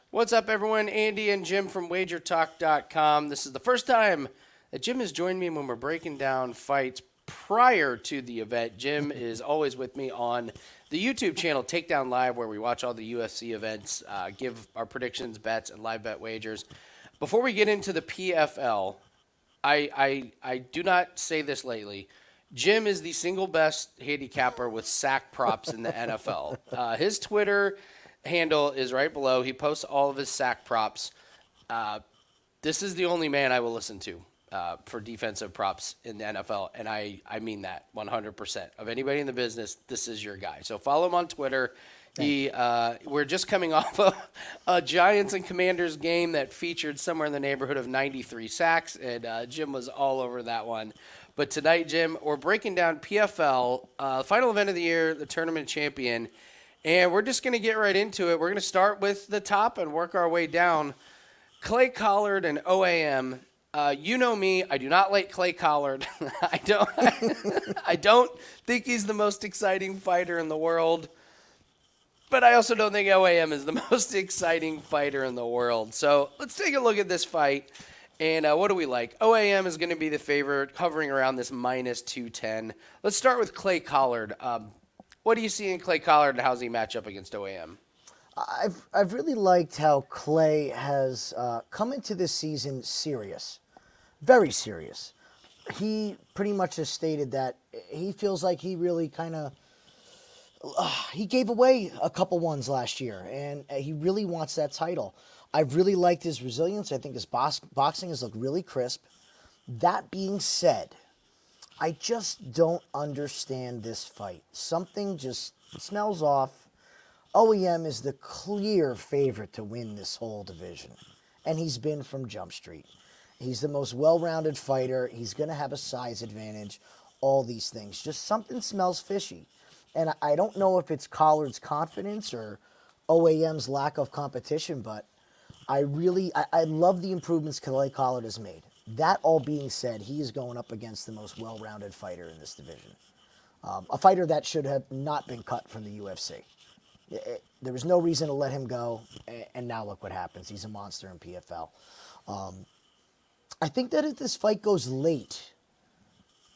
What's up, everyone? Andy and Jim from WagerTalk.com. This is the first time that Jim has joined me when we're breaking down fights prior to the event. Jim is always with me on the YouTube channel Takedown Live, where we watch all the UFC events, give our predictions, bets, and live bet wagers. Before we get into the PFL, I do not say this lately. Jim is the single best handicapper with sack props in the NFL. His Twitter handle is right below. He posts all of his sack props. This is the only man I will listen to for defensive props in the NFL, and I mean that 100%. Of anybody in the business, this is your guy. So follow him on Twitter. We're just coming off of a Giants and Commanders game that featured somewhere in the neighborhood of 93 sacks, and Jim was all over that one. But tonight, Jim, we're breaking down PFL, final event of the year, the tournament champion. And we're just going to get right into it. We're going to start with the top and work our way down. Clay Collard and OAM. You know me. I do not like Clay Collard. I don't think he's the most exciting fighter in the world. But I also don't think OAM is the most exciting fighter in the world. So let's take a look at this fight. And what do we like? OAM is going to be the favorite, hovering around this minus 210. Let's start with Clay Collard. What do you see in Clay Collard, and how does he match up against OAM? I've really liked how Clay has come into this season serious, very serious. He pretty much has stated that he feels like he really kind of he gave away a couple ones last year, and he really wants that title. I've really liked his resilience. I think his boxing has looked really crisp. That being said, I just don't understand this fight. Something just smells off. OEM is the clear favorite to win this whole division, and he's been from Jump Street. He's the most well-rounded fighter. He's going to have a size advantage, all these things. Just something smells fishy, and I don't know if it's Collard's confidence or OAM's lack of competition, but I love the improvements Clay Collard has made. That all being said, he is going up against the most well-rounded fighter in this division. A fighter that should have not been cut from the UFC. There was no reason to let him go, and now look what happens. He's a monster in PFL. I think that if this fight goes late,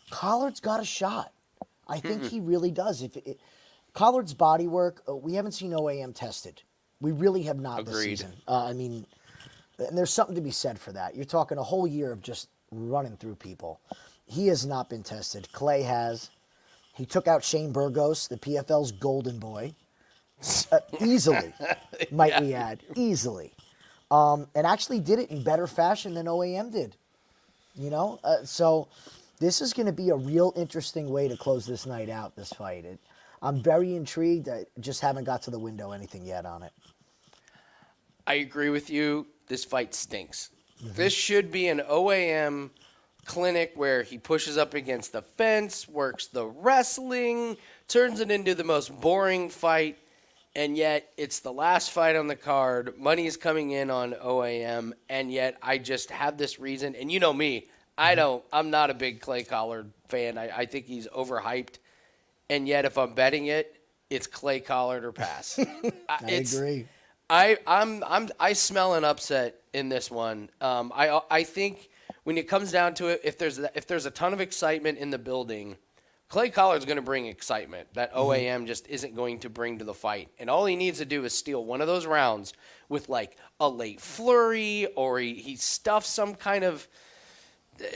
Collard's got a shot. I think he really does. Collard's body work, we haven't seen OAM tested. We really have not this season. And there's something to be said for that. You're talking a whole year of just running through people. He has not been tested. Clay has. He took out Shane Burgos, the PFL's golden boy, easily, might we add, easily. And actually did it in better fashion than OAM did. So this is going to be a real interesting way to close this night out, this fight. I'm very intrigued. I just haven't got to the window anything yet on it. I agree with you. This fight stinks. This should be an OAM clinic where he pushes up against the fence, works the wrestling, turns it into the most boring fight, and yet it's the last fight on the card. Money's coming in on OAM, and yet I just have this reason. And you know me, I'm not a big Clay Collard fan. I think he's overhyped. And yet if I'm betting it, it's Clay Collard or pass. I agree. I smell an upset in this one. I think when it comes down to it, if there's a ton of excitement in the building, Clay Collard's going to bring excitement that OAM just isn't going to bring to the fight. And all he needs to do is steal one of those rounds with like a late flurry, or he stuffs some kind of,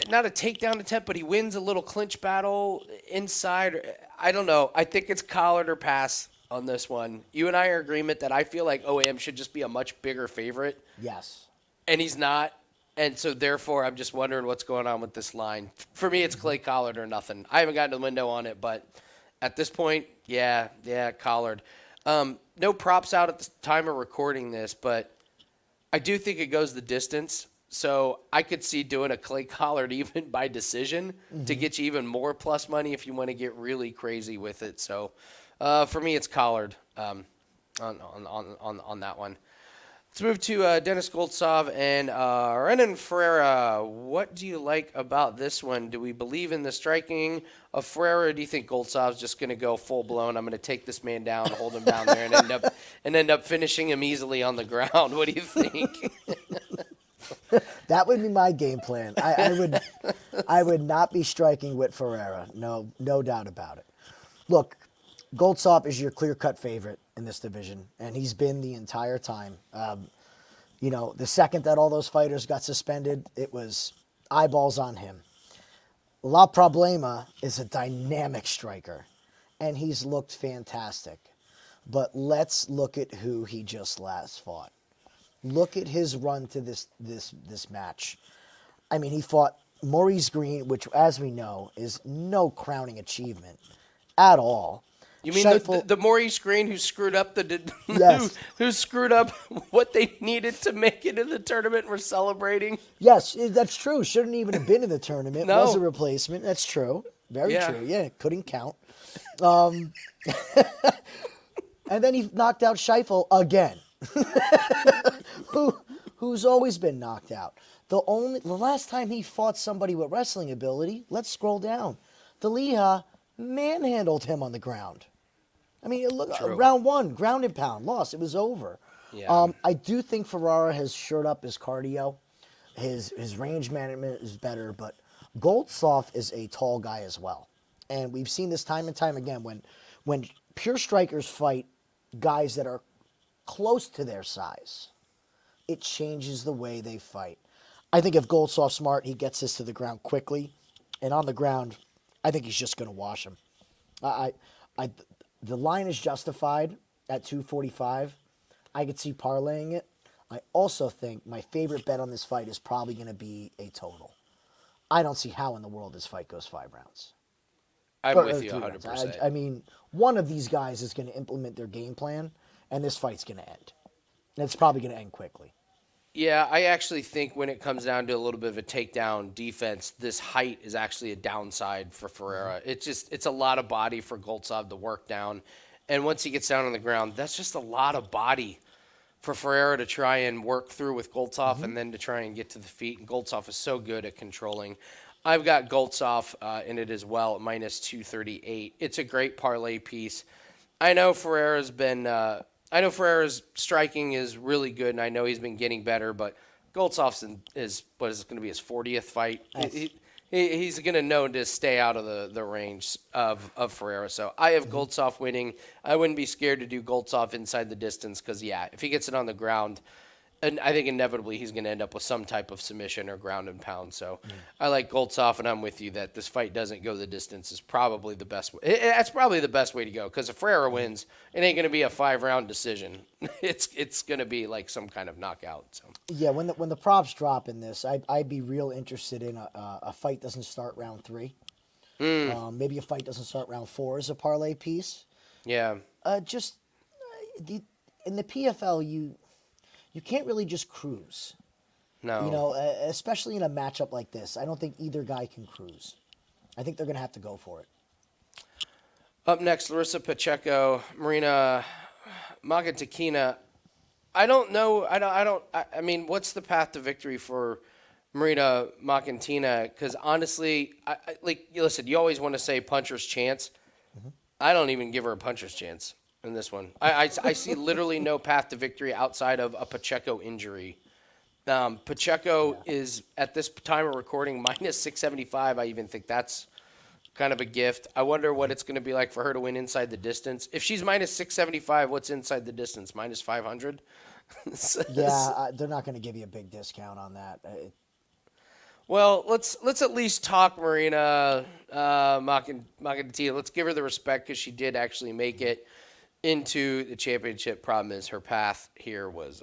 not a takedown attempt, but he wins a little clinch battle inside. I don't know. I think it's Collard or pass on this one. You and I are in agreement that I feel like OAM should just be a much bigger favorite. Yes. And he's not. And so, therefore, I'm just wondering what's going on with this line. For me, it's Clay Collard or nothing. I haven't gotten to the window on it, but at this point, yeah, Collard. No props out at the time of recording this, but I do think it goes the distance. So I could see doing a Clay Collard even by decision to get you even more plus money if you want to get really crazy with it. So for me, it's Collard on that one. Let's move to Denis Goltsov and Renan Ferreira. What do you like about this one? Do we believe in the striking of Ferreira? Or do you think Goltsov's just going to go full blown? I'm going to take this man down, hold him down there, and end up finishing him easily on the ground. What do you think? That would be my game plan. I would not be striking with Ferreira. No doubt about it. Look, Goltsov is your clear-cut favorite in this division, and he's been the entire time. The second that all those fighters got suspended, it was eyeballs on him. La Problema is a dynamic striker, and he's looked fantastic. But let's look at who he just last fought. Look at his run to this match. I mean, he fought Maurice Green, which, as we know, is no crowning achievement at all. You mean the Maurice Green who screwed up yes. who screwed up what they needed to make it in the tournament and we're celebrating? Yes, that's true. Shouldn't even have been in the tournament. No. Was a replacement. That's true. Very true. Yeah, couldn't count. And then he knocked out Scheifele again, who's always been knocked out. The last time he fought somebody with wrestling ability, let's scroll down. D'Elia manhandled him on the ground. I mean, look, round one, ground and pound, lost. It was over. Yeah. I do think Ferreira has shored up his cardio. His range management is better, but Goltsov is a tall guy as well. And we've seen this time and time again when pure strikers fight guys that are close to their size, it changes the way they fight. I think if Goltsov's smart, he gets this to the ground quickly. And on the ground, I think he's just going to wash him. The line is justified at 245. I could see parlaying it. I also think my favorite bet on this fight is probably going to be a total. I don't see how in the world this fight goes 5 rounds. I'm with you 100%. I mean, one of these guys is going to implement their game plan, and this fight's going to end. And it's probably going to end quickly. Yeah, I actually think when it comes down to a little bit of a takedown defense, this height is actually a downside for Ferreira. It's a lot of body for Goltsov to work down. And once he gets down on the ground, that's just a lot of body for Ferreira to try and work through with Goltsov and then to try and get to the feet. And Goltsov is so good at controlling. I've got Goltsov in it as well at minus 238. It's a great parlay piece. I know Ferreira's striking is really good, and I know he's been getting better, but Goltsov's is going to be his 40th fight. He's going to know to stay out of the range of Ferreira. So I have Goltsov winning. I wouldn't be scared to do Goltsov inside the distance because, yeah, if he gets it on the ground, and I think inevitably he's going to end up with some type of submission or ground and pound. So I like Goltsov, and I'm with you that this fight doesn't go the distance is probably the best way. That's probably the best way to go because if Ferreira wins, it ain't going to be a 5-round decision. It's going to be like some kind of knockout. So. Yeah, when the props drop in this, I'd be real interested in a fight doesn't start round 3. Maybe a fight doesn't start round 4 as a parlay piece. Yeah. In the PFL, you can't really just cruise. No. Especially in a matchup like this. I don't think either guy can cruise. I think they're going to have to go for it. Up next, Larissa Pacheco, Marina Mokhnatkina. I don't know. I mean, what's the path to victory for Marina Mokhnatkina? Because honestly, listen, you always want to say puncher's chance. I don't even give her a puncher's chance in this one. I see literally no path to victory outside of a Pacheco injury. Pacheco is, at this time of recording, minus 675. I even think that's kind of a gift. I wonder what it's going to be like for her to win inside the distance. If she's minus 675, what's inside the distance? Minus 500? Yeah, they're not going to give you a big discount on that. Well, let's at least talk Marina Mokhnatkina. Let's give her the respect because she did actually make it into the championship. Problem is her path here was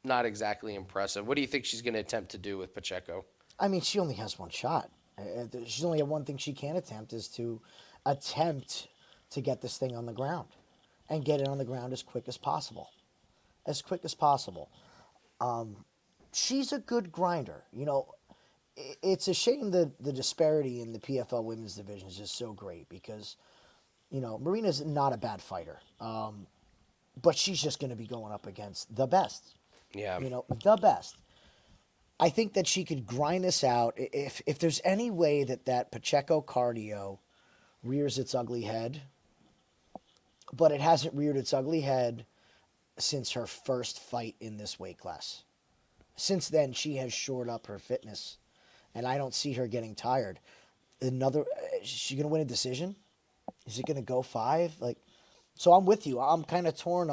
not exactly impressive. What do you think she's going to attempt to do with Pacheco? I mean, she only has one shot. She's only have one thing she can attempt is to attempt to get this thing on the ground and get it on the ground as quick as possible. As quick as possible. She's a good grinder. It's a shame that the disparity in the PFL women's division is just so great because, Marina's not a bad fighter. But she's just going to be going up against the best. Yeah. The best. I think that she could grind this out. If there's any way that Pacheco cardio rears its ugly head, but it hasn't reared its ugly head since her first fight in this weight class. Since then, she has shored up her fitness, and I don't see her getting tired. Is she going to win a decision? Is it going to go 5? So I'm with you. I'm kind of torn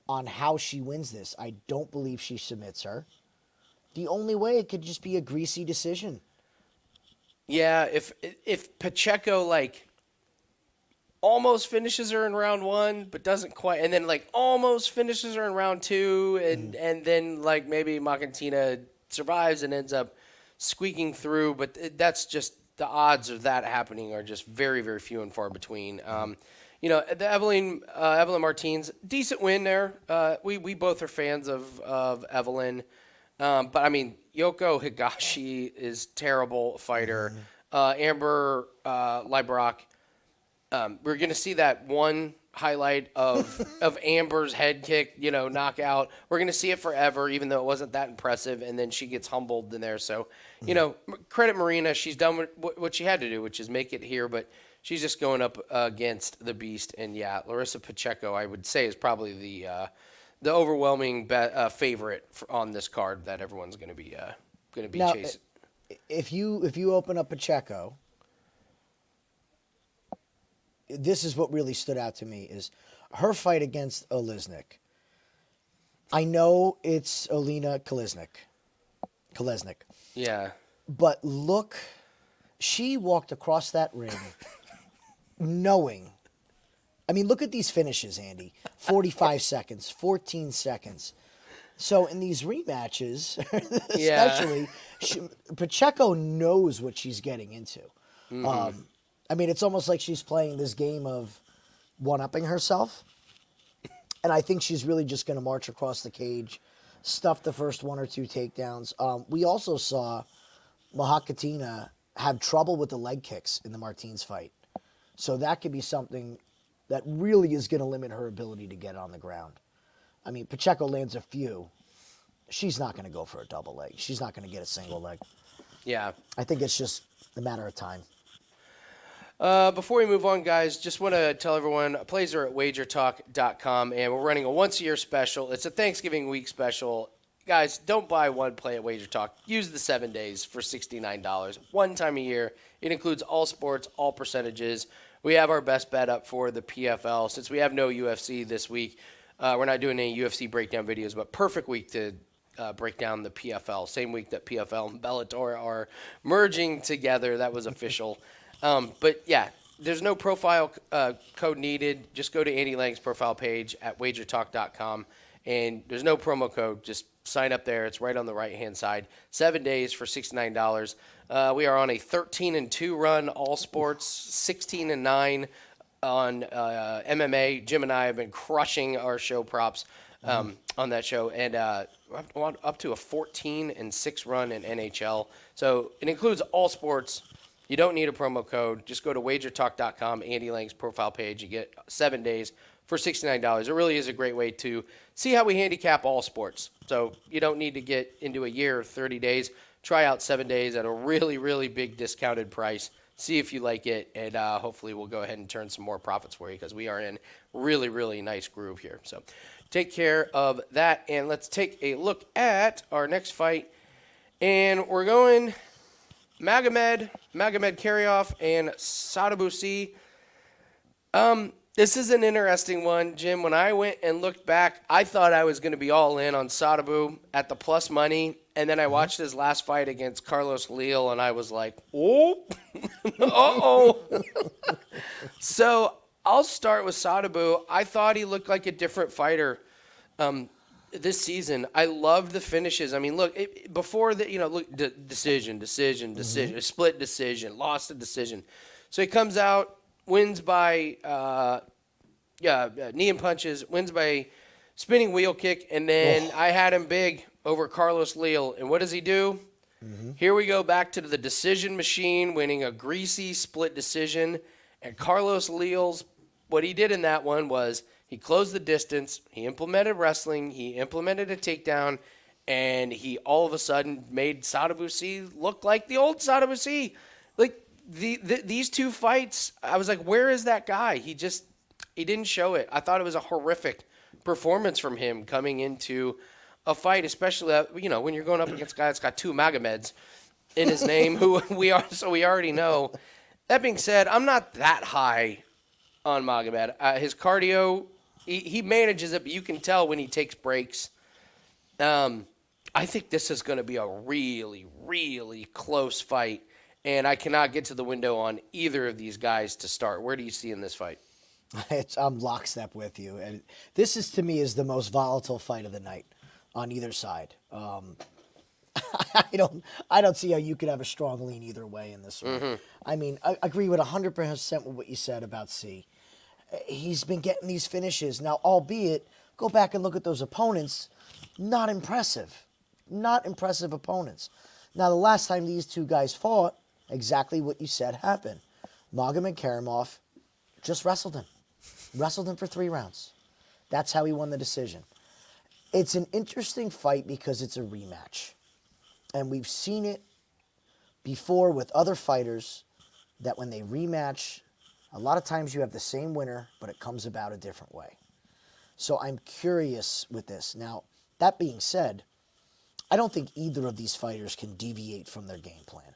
on how she wins this. I don't believe she submits her. The only way, it could just be a greasy decision. Yeah, if Pacheco almost finishes her in round 1, but doesn't quite, and then almost finishes her in round 2, and then maybe Mokhnatkina survives and ends up squeaking through, but that's just the odds of that happening are just very, very few and far between. The Evelyn Martins, decent win there. We both are fans of Evelyn. But I mean, Yoko Higashi is terrible fighter. Amber Leibrock. We're gonna see that one highlight of Amber's head kick, knockout. We're gonna see it forever, even though it wasn't that impressive. And then she gets humbled in there. So, credit Marina. She's done what she had to do, which is make it here. But she's just going up against the beast. And yeah, Larissa Pacheco, I would say, is probably the overwhelming favorite on this card that everyone's going to be now, chasing. If you open up Pacheco, this is what really stood out to me is her fight against Olesnik. I know it's Olena Kolesnik. Yeah. But look, she walked across that ring knowing. I mean, look at these finishes, Andy. 45 seconds, 14 seconds. So in these rematches, especially, Pacheco knows what she's getting into. I mean, it's almost like she's playing this game of one-upping herself. And I think she's really just going to march across the cage, stuff the first 1 or 2 takedowns. We also saw Mokhnatkina have trouble with the leg kicks in the Martins fight. So that could be something that really is going to limit her ability to get on the ground. I mean, Pacheco lands a few. She's not going to go for a double leg. She's not going to get a single leg. Yeah. I think it's just a matter of time. Before we move on, guys, just want to tell everyone, plays are at WagerTalk.com, and we're running a once-a-year special. It's a Thanksgiving week special. Guys, don't buy one play at WagerTalk. Use the 7 days for $69. One time a year. It includes all sports, all percentages. We have our best bet up for the PFL. Since we have no UFC this week, we're not doing any UFC breakdown videos, but perfect week to break down the PFL. Same week that PFL and Bellator are merging together. That was official. But, yeah, there's no profile code needed. Just go to Andy Lang's profile page at WagerTalk.com, and there's no promo code. Just sign up there. It's right on the right-hand side. 7 days for $69. We are on a 13-2 run, all sports, 16-9 on MMA. Jim and I have been crushing our show props on that show, and up to a 14-6 run in NHL. So it includes all sports. You don't need a promo code. Just go to WagerTalk.com, Andy Lang's profile page. You get 7 days for $69. It really is a great way to see how we handicap all sports. So you don't need to get into a year or 30 days. Try out 7 days at a really, really big discounted price. See if you like it, and hopefully we'll go ahead and turn some more profits for you because we are in really, really nice groove here. So take care of that, and let's take a look at our next fight. And we're going Magomedkerimov and Sadibou. This is an interesting one, Jim. When I went and looked back, I thought I was going to be all in on Sadibou at the plus money, and then I watched his last fight against Carlos Leal, and I was like, oh, uh-oh. So I'll start with Sadibou. I thought he looked like a different fighter this season. I loved the finishes. I mean, look, before the, decision, split decision, lost a decision. So he comes out, wins by knee and punches, wins by spinning wheel kick, and then I had him big over Carlos Leal. And what does he do? Here we go back to the decision machine, winning a greasy split decision. And Carlos Leal's, what he did in that one was He closed the distance. He implemented wrestling. He implemented a takedown. And he all of a sudden made Sadibou look like the old Sadibou. Like, these two fights, I was like, where is that guy? He didn't show it. I thought it was a horrific performance from him coming into a fight, especially, when you're going up against a guy that's got two Magomeds in his name, who we already know. That being said, I'm not that high on Magomed. His cardio, he manages it, but you can tell when he takes breaks. I think this is going to be a really, really close fight, and I cannot get to the window on either of these guys to start. Where do you see in this fight? I'm lockstep with you, and this is to me is the most volatile fight of the night on either side. I don't see how you could have a strong lean either way in this one. Mm-hmm. I mean, I agree with 100% with what you said about C. He's been getting these finishes now, albeit go back and look at those opponents. Not impressive. Not impressive opponents. Now, the last time these two guys fought, exactly what you said happened. Magomedkerimov just wrestled him. Wrestled him for 3 rounds. That's how he won the decision. It's an interesting fight because it's a rematch. And we've seen it before with other fighters that when they rematch, a lot of times you have the same winner, but it comes about a different way. So I'm curious with this. Now, that being said, I don't think either of these fighters can deviate from their game plan.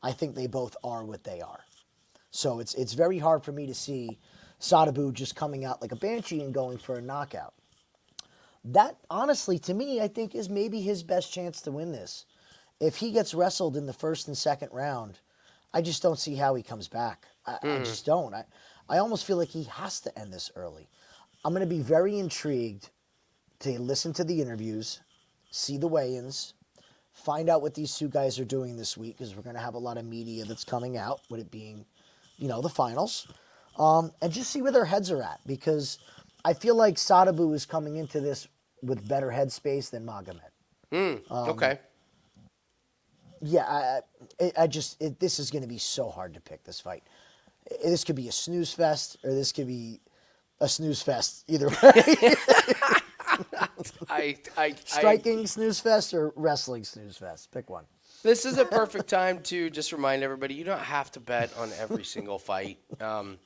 I think they both are what they are. So it's very hard for me to see Sadibou just coming out like a banshee and going for a knockout. That, honestly, to me, I think is maybe his best chance to win this. If he gets wrestled in the first and second round, I just don't see how he comes back. I just don't. I almost feel like he has to end this early. I'm going to be very intrigued to listen to the interviews, see the weigh-ins, find out what these two guys are doing this week, because we're going to have a lot of media that's coming out, with it being, the finals, and just see where their heads are at, because I feel like Sadibou is coming into this with better headspace than Magomed. Okay. Yeah, this is going to be so hard to pick, this fight. This could be a snooze fest, or this could be a snooze fest, either way. Striking snooze fest or wrestling snooze fest. Pick one. This is a perfect time to just remind everybody, you don't have to bet on every single fight. Jim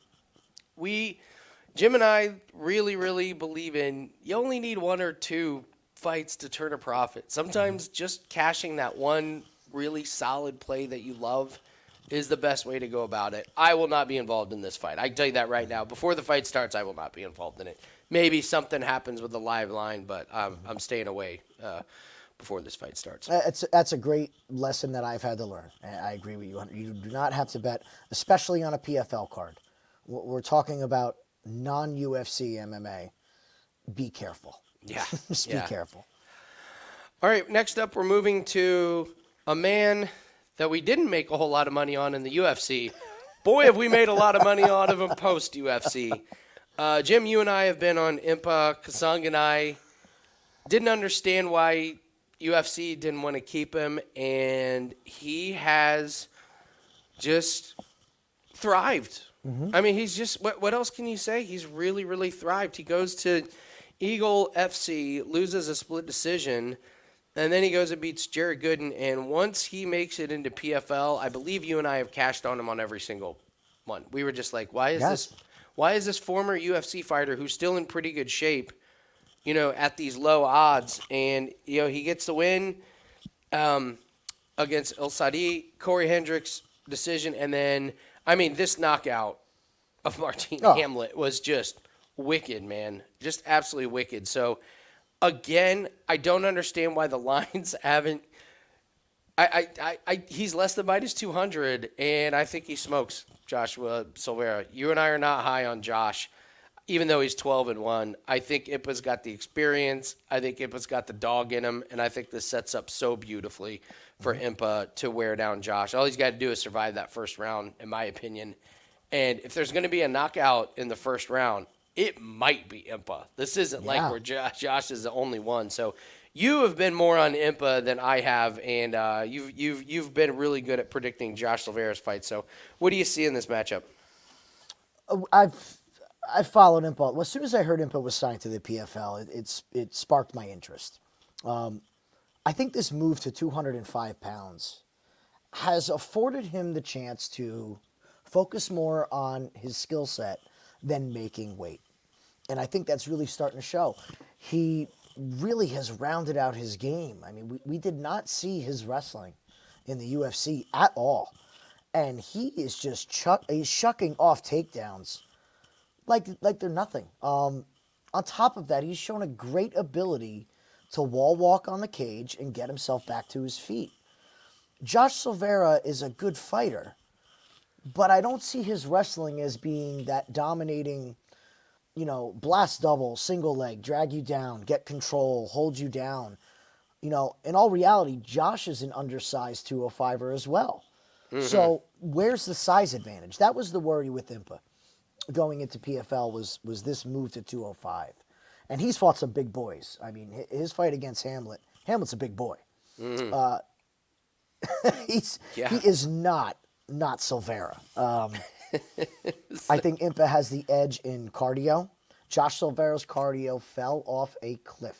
and I really, really believe in you only need 1 or 2 fights to turn a profit. Sometimes just cashing that one really solid play that you love is the best way to go about it. I will not be involved in this fight. I can tell you that right now. Before the fight starts, I will not be involved in it. Maybe something happens with the live line, but I'm staying away before this fight starts. That's a great lesson that I've had to learn. I agree with you. You do not have to bet, especially on a PFL card. We're talking about non-UFC MMA. Be careful. Yeah. Just be careful. All right, next up, we're moving to a man that we didn't make a whole lot of money on in the UFC. Boy, have we made a lot of money on him post-UFC. Jim, you and I have been on Impa, Kasanganay. Didn't understand why UFC didn't want to keep him, and he has just thrived. Mm-hmm. I mean, he's just, what else can you say? He's really, really thrived. He goes to Eagle FC, loses a split decision, and then he goes and beats Jared Gooden, and once he makes it into PFL, I believe you and I have cashed on him on every single one. We were just like, why is this former UFC fighter who's still in pretty good shape, at these low odds? And, he gets the win against El Sadi, Corey Hendricks decision. And then, this knockout of Martin Hamlet was just wicked, man. Just absolutely wicked. So, again, I don't understand why the lines haven't. He's less than -200, and I think he smokes Joshua Silveira. You and I are not high on Josh, even though he's 12-1. I think Impa's got the experience. I think Impa's got the dog in him, and I think this sets up so beautifully for Impa to wear down Josh. All he's got to do is survive that first round, in my opinion. And if there's going to be a knockout in the first round, it might be Impa. This isn't like where Josh is the only one. So you have been more on Impa than I have, and you've been really good at predicting Josh Silveira's fight. So what do you see in this matchup? I followed Impa. Well, as soon as I heard Impa was signed to the PFL, it sparked my interest. I think this move to 205 pounds has afforded him the chance to focus more on his skill set than making weight. And I think that's really starting to show. He really has rounded out his game. I mean, we did not see his wrestling in the UFC at all. And he is just he's shucking off takedowns like they're nothing. On top of that, he's shown a great ability to wall walk on the cage and get himself back to his feet. Josh Silveira is a good fighter, but I don't see his wrestling as being that dominating, blast double, single leg, drag you down, get control, hold you down. In all reality, Josh is an undersized 205er as well. Mm-hmm. So where's the size advantage? That was the worry with Impa going into PFL was this move to 205. And he's fought some big boys. I mean, his fight against Hamlet's a big boy. Mm-hmm. He is not Silveira. I think Impa has the edge in cardio. Josh Silveira's cardio fell off a cliff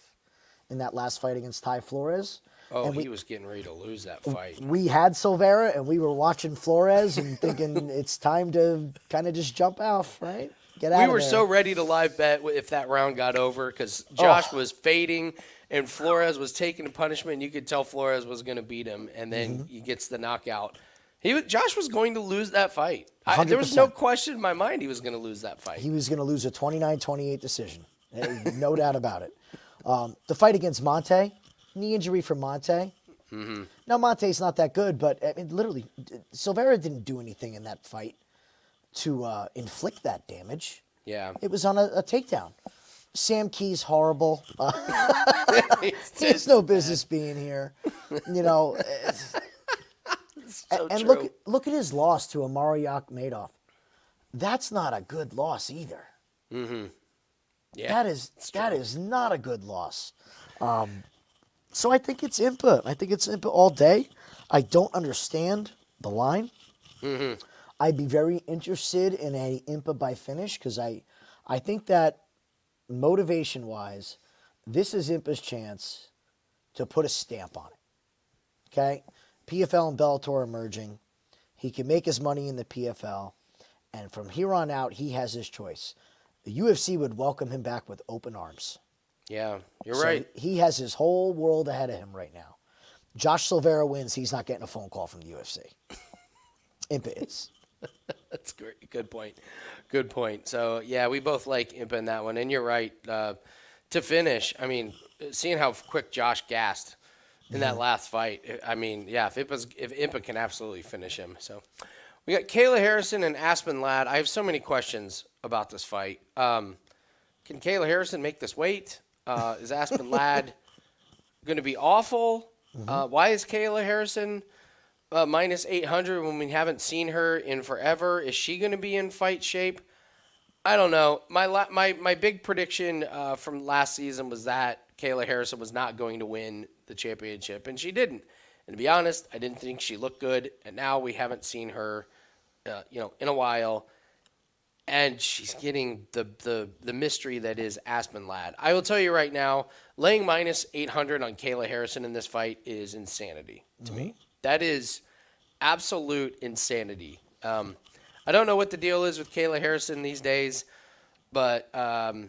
in that last fight against Ty Flores. Oh, he was getting ready to lose that fight. We had Silveira, and we were watching Flores and thinking it's time to kind of just jump off, right? Get out of there. We were so ready to live bet if that round got over because Josh was fading and Flores was taking a punishment. And you could tell Flores was going to beat him, and then he gets the knockout. Josh was going to lose that fight. There was no question in my mind he was going to lose that fight. He was going to lose a 29-28 decision. No doubt about it. The fight against Monte, knee injury for Monte. Mm-hmm. Now, Monte's not that good, but literally, Silveira didn't do anything in that fight to inflict that damage. Yeah. It was on a takedown. Sam Key's horrible. He's no business being here. So and true. look at his loss to Amariak Madoff. That's not a good loss either. Mm-hmm. Yeah, that is not a good loss. So I think it's Impa. I think it's Impa all day. I don't understand the line. Mm-hmm. I'd be very interested in a Impa by finish because I think that motivation-wise, this is Impa's chance to put a stamp on it. Okay? PFL and Bellator emerging. He can make his money in the PFL. And from here on out, he has his choice. The UFC would welcome him back with open arms. Yeah, you're right. He has his whole world ahead of him right now. Josh Silveira wins, he's not getting a phone call from the UFC. Impa is. That's great. Good point. Good point. So, yeah, we both like Impa in that one. And you're right. To finish, I mean, seeing how quick Josh gassed in that last fight, I mean, yeah, if Impa can absolutely finish him. So, we got Kayla Harrison and Aspen Ladd. I have so many questions about this fight. Can Kayla Harrison make this weight? Is Aspen Ladd going to be awful? Why is Kayla Harrison minus 800 when we haven't seen her in forever? Is she going to be in fight shape? I don't know. My big prediction from last season was that Kayla Harrison was not going to win the championship, and she didn't. And to be honest, I didn't think she looked good, and now we haven't seen her, in a while. And she's getting the mystery that is Aspen Ladd. I will tell you right now, laying minus 800 on Kayla Harrison in this fight is insanity to me. That is absolute insanity. I don't know what the deal is with Kayla Harrison these days, but they're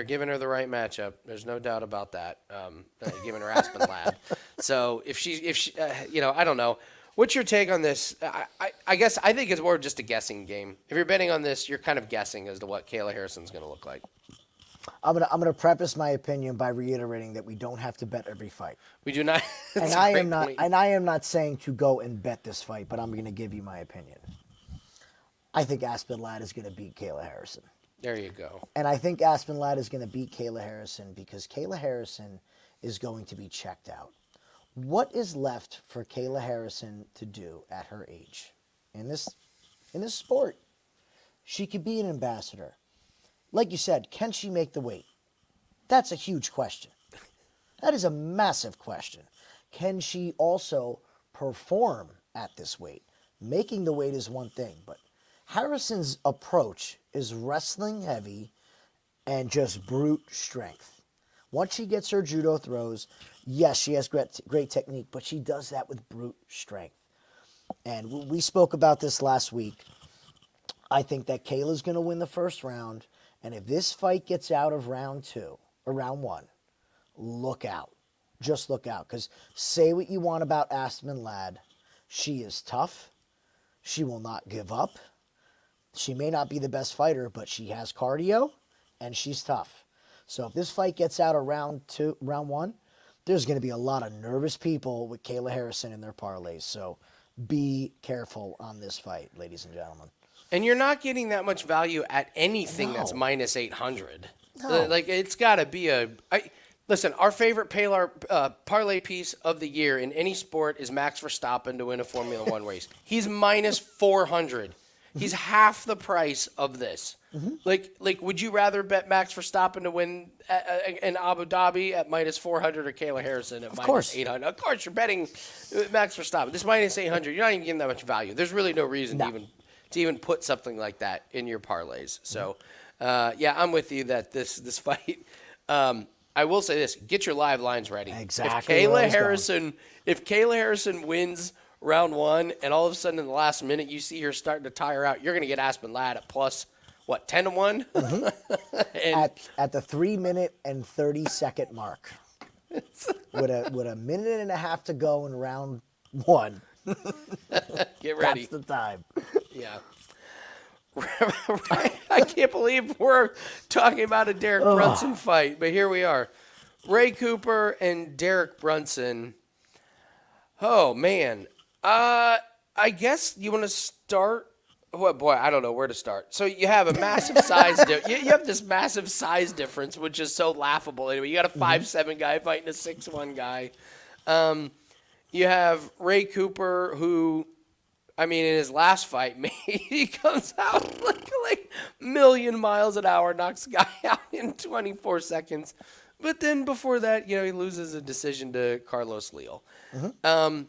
giving her the right matchup. There's no doubt about that. They're giving her Aspen Ladd. So if she, I don't know. What's your take on this? I guess I think it's more just a guessing game. If you're betting on this, you're kind of guessing as to what Kayla Harrison's going to look like. I'm gonna preface my opinion by reiterating that we don't have to bet every fight. We do not. And I am not saying to go and bet this fight, but I'm going to give you my opinion. I think Aspen Ladd is going to beat Kayla Harrison. There you go. And I think Aspen Ladd is going to beat Kayla Harrison because Kayla Harrison is going to be checked out. What is left for Kayla Harrison to do at her age in this sport? She could be an ambassador. Like you said, can she make the weight? That's a huge question. That is a massive question. Can she also perform at this weight? Making the weight is one thing, but Harrison's approach is wrestling heavy and just brute strength. Once she gets her judo throws, yes, she has great technique, but she does that with brute strength. And we spoke about this last week. I think that Kayla's going to win the first round. And if this fight gets out of round 2 or round 1, look out. Just look out. Because say what you want about Aspen Ladd. She is tough. She will not give up. She may not be the best fighter, but she has cardio and she's tough. So if this fight gets out of round 1, there's going to be a lot of nervous people with Kayla Harrison in their parlays. So be careful on this fight, ladies and gentlemen. And you're not getting that much value at anything that's minus 800. No. Like, it's got to be listen, our favorite parlay piece of the year in any sport is Max Verstappen to win a Formula One race. He's minus 400. He's half the price of this. Mm-hmm. Like, would you rather bet Max Verstappen to win in Abu Dhabi at minus 400 or Kayla Harrison at minus 800? Of course, you're betting Max Verstappen. This minus 800, you're not even getting that much value. There's really no reason to even put something like that in your parlays. So, yeah, I'm with you that this fight. I will say this: get your live lines ready. Exactly. If Kayla Harrison wins round 1, and all of a sudden in the last minute you see her starting to tire out, you're going to get Aspen Ladd at plus 10-1. Mm-hmm. at the 3-minute and 30-second mark, with a minute and a half to go in round 1. Get ready. That's the time. Yeah. Right. I can't believe we're talking about a Derek Brunson fight, but here we are. Ray Cooper and Derek Brunson. Oh, man. I guess you want to start. Oh, boy, I don't know where to start. So you have a massive size you have this massive size difference, which is so laughable. Anyway, you got a 5'7" guy fighting a 6'1" guy. You have Ray Cooper, who, I mean, in his last fight, he comes out like a million miles an hour, knocks a guy out in 24 seconds. But then before that, he loses a decision to Carlos Leal. Mm-hmm.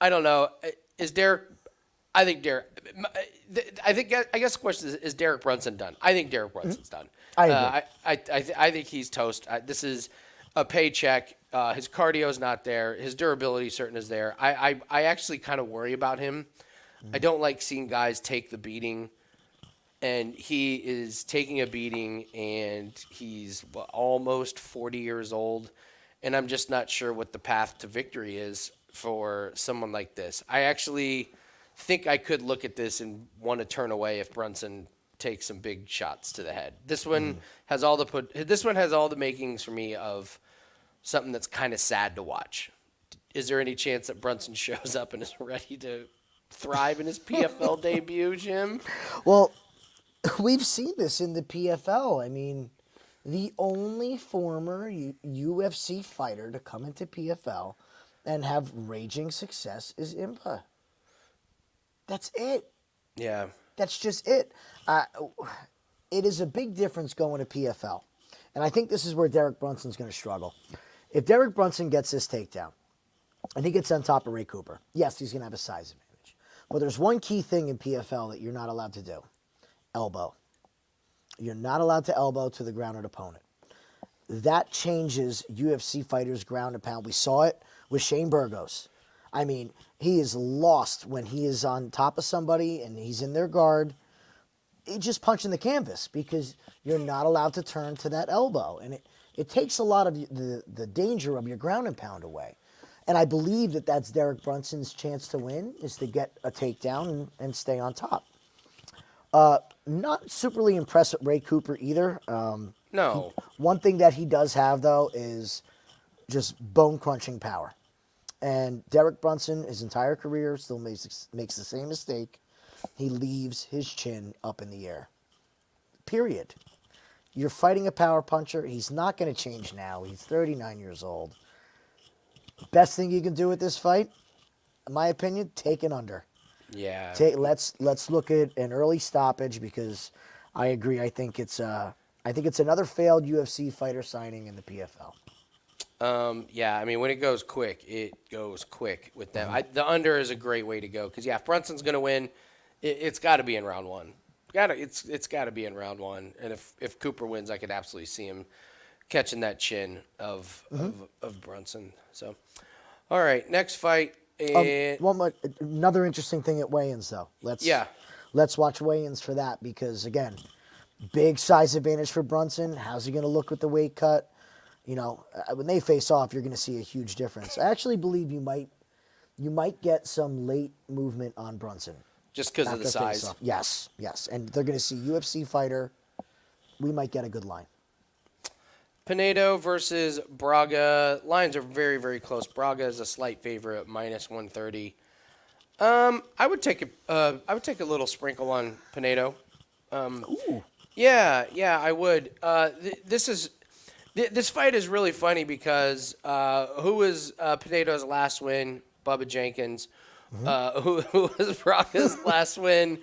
I don't know. I guess the question is Derek Brunson done? I think Derek Brunson's done. I think he's toast. This is a paycheck. His cardio is not there. His durability certain is there. I actually kind of worry about him. I don't like seeing guys take the beating, and he is taking a beating, and he's almost 40 years old, and I'm just not sure what the path to victory is for someone like this. I actually think I could look at this and want to turn away if Brunson takes some big shots to the head. This one has all the makings for me of something that's kind of sad to watch. Is there any chance that Brunson shows up and is ready to thrive in his PFL debut, Jim? Well, we've seen this in the PFL. I mean, the only former UFC fighter to come into PFL and have raging success is Impa. That's it. Yeah. That's just it. It is a big difference going to PFL. And I think this is where Derek Brunson's going to struggle. If Derek Brunson gets this takedown and he gets on top of Ray Cooper, yes, he's going to have a size advantage. But there's one key thing in PFL that you're not allowed to do. Elbow. You're not allowed to elbow to the grounded opponent. That changes UFC fighters' ground and pound. We saw it with Shane Burgos. I mean, he is lost when he is on top of somebody and he's in their guard. He's just punching the canvas because you're not allowed to turn to that elbow. And it takes a lot of the danger of your ground and pound away. And I believe that that's Derek Brunson's chance to win, is to get a takedown and stay on top. Not superly impressed with Ray Cooper either. No. One thing that he does have, though, is just bone-crunching power. And Derek Brunson, his entire career, still makes the same mistake. He leaves his chin up in the air. Period. You're fighting a power puncher. He's not going to change now. He's 39 years old. Best thing you can do with this fight, in my opinion, take an under. Yeah. Let's look at an early stoppage because I agree. I think it's another failed UFC fighter signing in the PFL. Yeah, I mean, when it goes quick with them. The under is a great way to go because, yeah, if Brunson's going to win, it's got to be in round one. It's got to be in round one. And if Cooper wins, I could absolutely see him catching that chin of Brunson. So, all right, next fight. Another interesting thing at weigh-ins, though. Let's watch weigh-ins for that because, again, big size advantage for Brunson. How's he going to look with the weight cut? You know, when they face off, you're going to see a huge difference. I actually believe you might get some late movement on Brunson. Just because of the size? Face-off. Yes. And they're going to see UFC fighter. We might get a good line. Pinedo versus Braga. Lines are very, very close. Braga is a slight favorite, -130. I would take a little sprinkle on Pinedo. Ooh. Yeah, I would. This fight is really funny because who was Pinedo's last win? Bubba Jenkins. Who was Braga's last win?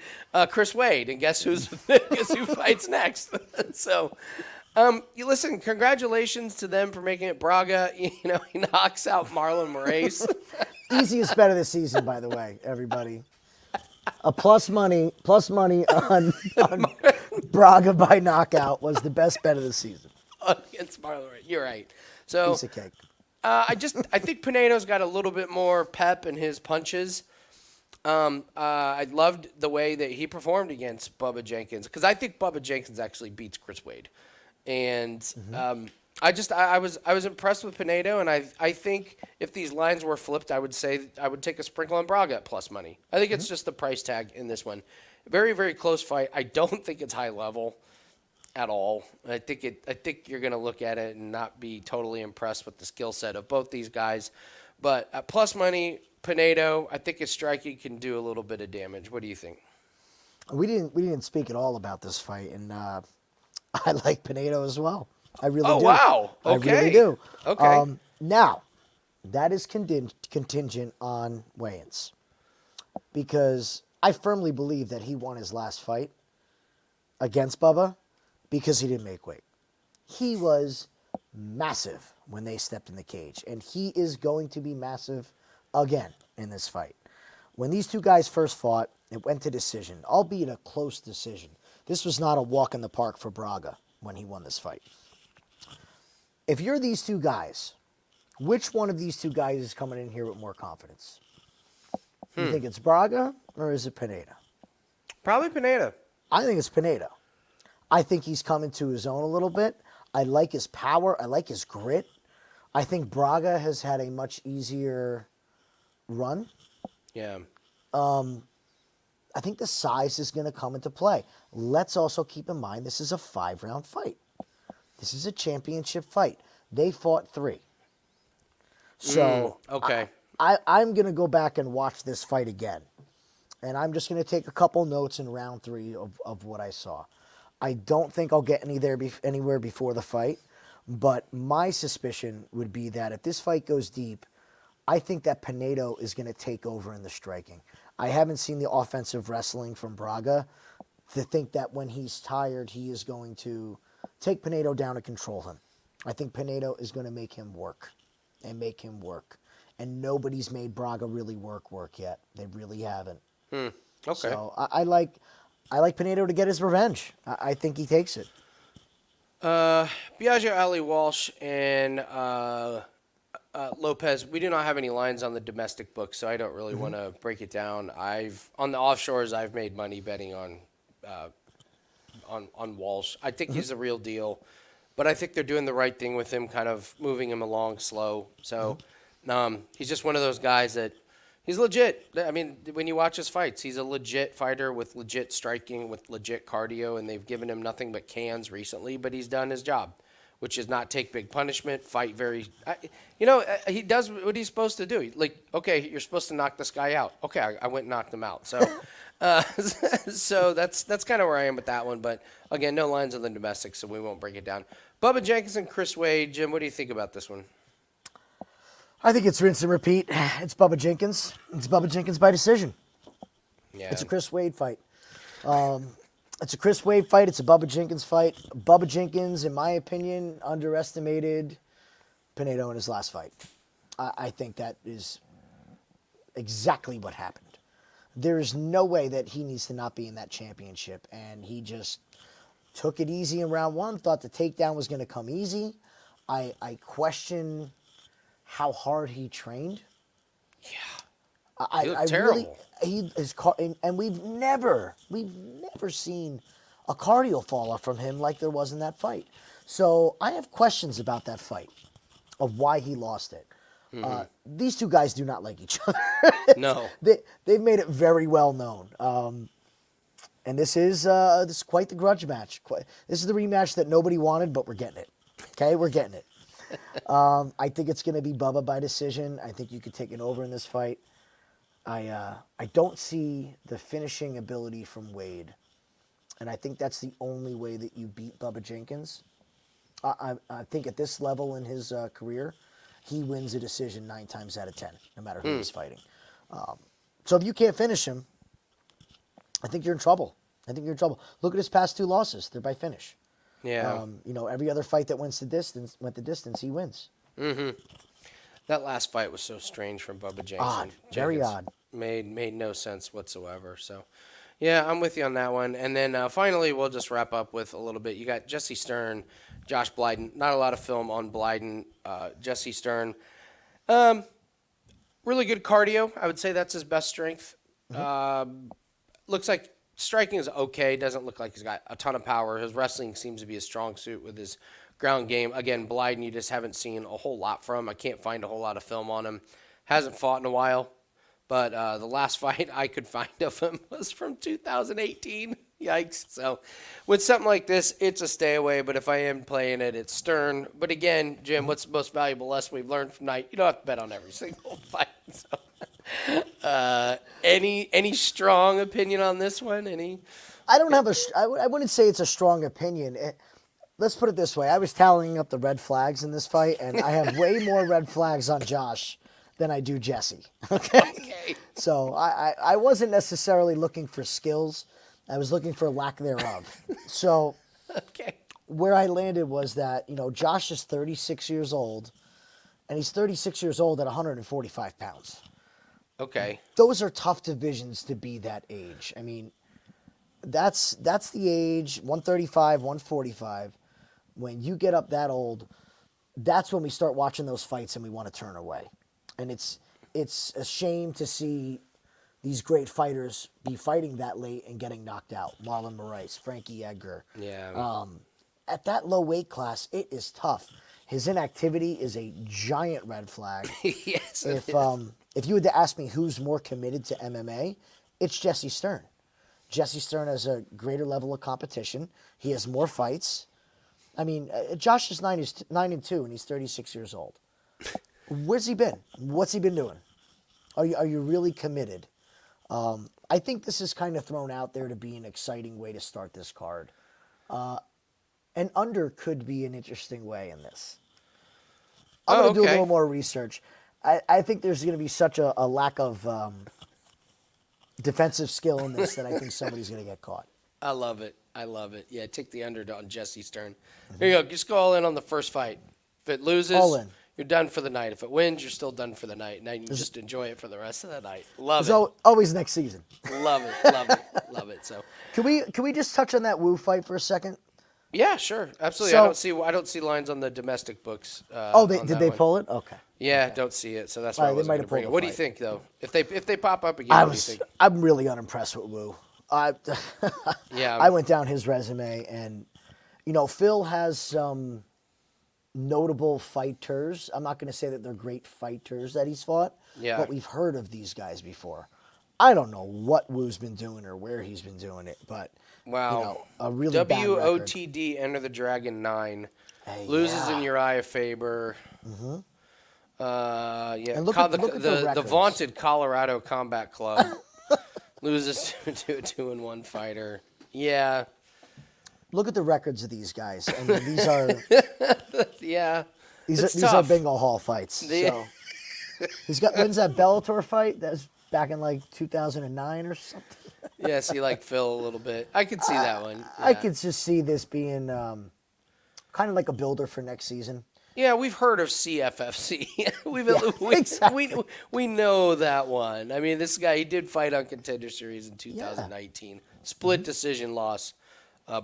Chris Wade. And guess who fights next? So. You listen, congratulations to them for making it. Braga, he knocks out Marlon Moraes. Easiest bet of the season, by the way, everybody. A plus money on Braga by knockout was the best bet of the season. Against Marlon Moraes. You're right. So piece of cake. I think Pinedo's got a little bit more pep in his punches. I loved the way that he performed against Bubba Jenkins because I think Bubba Jenkins actually beats Chris Wade. And I was impressed with Pinedo, and I think if these lines were flipped, I would say I would take a sprinkle on Braga at plus money. I think it's just the price tag in this one. Very, very close fight. I don't think it's high level at all. I think you're going to look at it and not be totally impressed with the skill set of both these guys. But at plus money, Pinedo, I think his striking can do a little bit of damage. What do you think? We didn't speak at all about this fight, and I like Pinedo as well. I really do. Oh, wow. Okay. I really do. Okay. Now, that is contingent on weigh-ins. Because I firmly believe that he won his last fight against Bubba because he didn't make weight. He was massive when they stepped in the cage. And he is going to be massive again in this fight. When these two guys first fought, it went to decision, albeit a close decision. This was not a walk in the park for Braga when he won this fight. If you're these two guys, which one of these two guys is coming in here with more confidence? You think it's Braga or is it Pinedo? Probably Pinedo. I think it's Pinedo. I think he's coming to his own a little bit. I like his power. I like his grit. I think Braga has had a much easier run. Yeah. I think the size is going to come into play. Let's also keep in mind this is a 5-round fight. This is a championship fight. They fought 3. So okay. I'm going to go back and watch this fight again. And I'm just going to take a couple notes in round 3 of what I saw. I don't think I'll get anywhere before the fight. But my suspicion would be that if this fight goes deep, I think that Pinedo is going to take over in the striking. I haven't seen the offensive wrestling from Braga to think that when he's tired, he is going to take Pinedo down and control him. I think Pinedo is going to make him work and make him work. And nobody's made Braga really work yet. They really haven't. Okay. So I like Pinedo to get his revenge. I think he takes it. Biagio, Ali Walsh, and Lopez, we do not have any lines on the domestic book, so I don't really want to break it down. On the offshores, I've made money betting on Walsh. I think he's the real deal, but I think they're doing the right thing with him, kind of moving him along slow. So he's just one of those guys that he's legit. I mean, when you watch his fights, he's a legit fighter with legit striking, with legit cardio, and they've given him nothing but cans recently, but he's done his job, which is not take big punishment, fight very he does what he's supposed to do. Like, okay, you're supposed to knock this guy out. Okay, I went and knocked him out. So so that's kind of where I am with that one. But, again, no lines on the domestic, so we won't break it down. Bubba Jenkins and Chris Wade. Jim, what do you think about this one? I think it's rinse and repeat. It's Bubba Jenkins. It's Bubba Jenkins by decision. Yeah. It's a Chris Wade fight. It's a Chris Wade fight. It's a Bubba Jenkins fight. Bubba Jenkins, in my opinion, underestimated Pinedo in his last fight. I think that is exactly what happened. there's no way that he needs to not be in that championship. And he just took it easy in round one, thought the takedown was going to come easy. I question how hard he trained. Yeah. He looked terrible. And we've never seen a cardio fall off from him like there was in that fight. So I have questions about that fight of why he lost it. These two guys do not like each other. No. They've made it very well known. And this is quite the grudge match. This is the rematch that nobody wanted, but we're getting it. Okay, we're getting it. I think it's going to be Bubba by decision. I think you could take it over in this fight. I don't see the finishing ability from Wade. And I think that's the only way that you beat Bubba Jenkins. I think at this level in his career, he wins a decision 9 times out of 10, no matter who he's fighting. So if you can't finish him, I think you're in trouble. Look at his past 2 losses. They're by finish. Yeah. Every other fight that went the distance, he wins. Mm-hmm. That last fight was so strange from Bubba Jenkins. Very odd. Made no sense whatsoever. So, yeah, I'm with you on that one. And then finally, we'll just wrap up with a little bit. You got Jesse Stirn, Josh Blyden. Not a lot of film on Blyden. Jesse Stirn. Really good cardio. I would say that's his best strength. Looks like striking is okay. Doesn't look like he's got a ton of power. His wrestling seems to be a strong suit with his ground game. Again, Blyden, you just haven't seen a whole lot from. I can't find a whole lot of film on him. Hasn't fought in a while. But the last fight I could find of him was from 2018. Yikes. So with something like this, it's a stay away. But if I am playing it, it's Stirn. But again, Jim, what's the most valuable lesson we've learned from tonight? You don't have to bet on every single fight. So, any strong opinion on this one? I don't have I wouldn't say it's a strong opinion. Let's put it this way. I was tallying up the red flags in this fight, and I have way more red flags on Josh than I do Jesse. Okay. So I wasn't necessarily looking for skills. I was looking for lack thereof. So where I landed was that, Josh is 36 years old, and he's 36 years old at 145 pounds. Okay. Those are tough divisions to be that age. I mean, that's the age, 135, 145. When you get up that old, that's when we start watching those fights and we want to turn away. And it's a shame to see these great fighters be fighting that late and getting knocked out. Marlon Moraes, Frankie Edgar. Yeah. At that low weight class, it is tough. His inactivity is a giant red flag. Yes. If you had to ask me who's more committed to MMA, it's Jesse Stirn. Jesse Stirn has a greater level of competition. He has more fights. I mean, Josh is 9-2, and he's 36 years old. Where's he been? What's he been doing? Are you really committed? I think this is kind of thrown out there to be an exciting way to start this card. An under could be an interesting way in this. I'm going to do a little more research. I think there's going to be such a lack of defensive skill in this that I think somebody's going to get caught. I love it. Yeah, take the under on Jesse Stirn. Here you go. Just go all in on the first fight. If it loses, all in. You're done for the night. If it wins, you're still done for the night. Now you can just enjoy it for the rest of the night. Love it. Always next season. Love it. So can we just touch on that Wu fight for a second? Yeah, sure, absolutely. So, I don't see lines on the domestic books. Did they pull it? Okay. Yeah, okay. Don't see it. So that's why I wasn't going to bring it. What do you think, though? If they pop up again, what do you think? I'm really unimpressed with Wu. Yeah. I went down his resume, and Phil has some notable fighters. I'm not going to say that they're great fighters that he's fought, but we've heard of these guys before. I don't know what Wu's been doing or where he's been doing it, but a really WOTD Enter the Dragon 9 loses in Uriah Faber. Mm-hmm. And look at the vaunted Colorado Combat Club loses to a 2-1 fighter. Yeah. Look at the records of these guys. I mean, these are these are bingo hall fights. So when's that Bellator fight? That was back in like 2009 or something. Yeah, see like Phil a little bit. I could see that one. Yeah. I could just see this being kind of like a builder for next season. Yeah, we've heard of CFFC. We know that one. I mean, this guy, he did fight on Contender Series in 2019. Yeah. Split decision loss.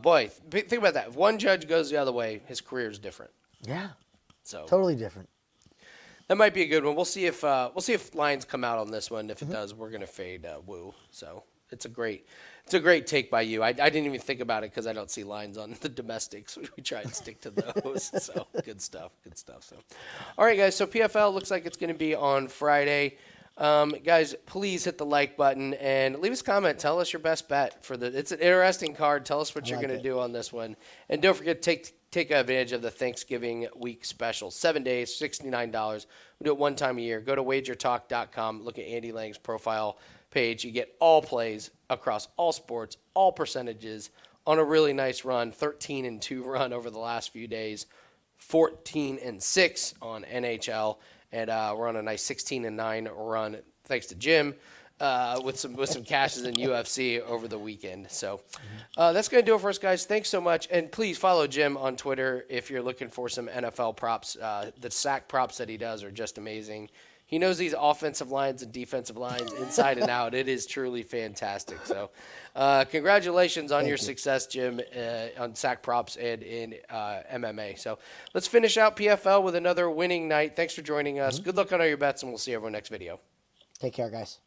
Boy, think about that. If one judge goes the other way, his career is different. Yeah. So totally different. That might be a good one. We'll see if lines come out on this one. If it does, we're gonna fade Wu. So it's a great take by you. I didn't even think about it because I don't see lines on the domestics. We try and stick to those. So good stuff. So, all right, guys. So PFL looks like it's going to be on Friday. Guys, please hit the like button and leave us a comment. Tell us your best bet for it's an interesting card. Tell us what you're going to do on this one, and don't forget to take advantage of the Thanksgiving week special. 7 days, $69. We do it one time a year. Go to WagerTalk.com. Look at Andy Lang's profile page. You get all plays across all sports, all percentages on a really nice run. 13-2 run over the last few days. 14-6 on NHL. And we're on a nice 16-9 run, thanks to Jim, with some cashes in UFC over the weekend. So that's going to do it for us, guys. Thanks so much. And please follow Jim on Twitter if you're looking for some NFL props. The sack props that he does are just amazing. He knows these offensive lines and defensive lines inside and out. It is truly fantastic. So congratulations on your success, Jim, on sack props and in MMA. So let's finish out PFL with another winning night. Thanks for joining us. Good luck on all your bets, and we'll see everyone next video. Take care, guys.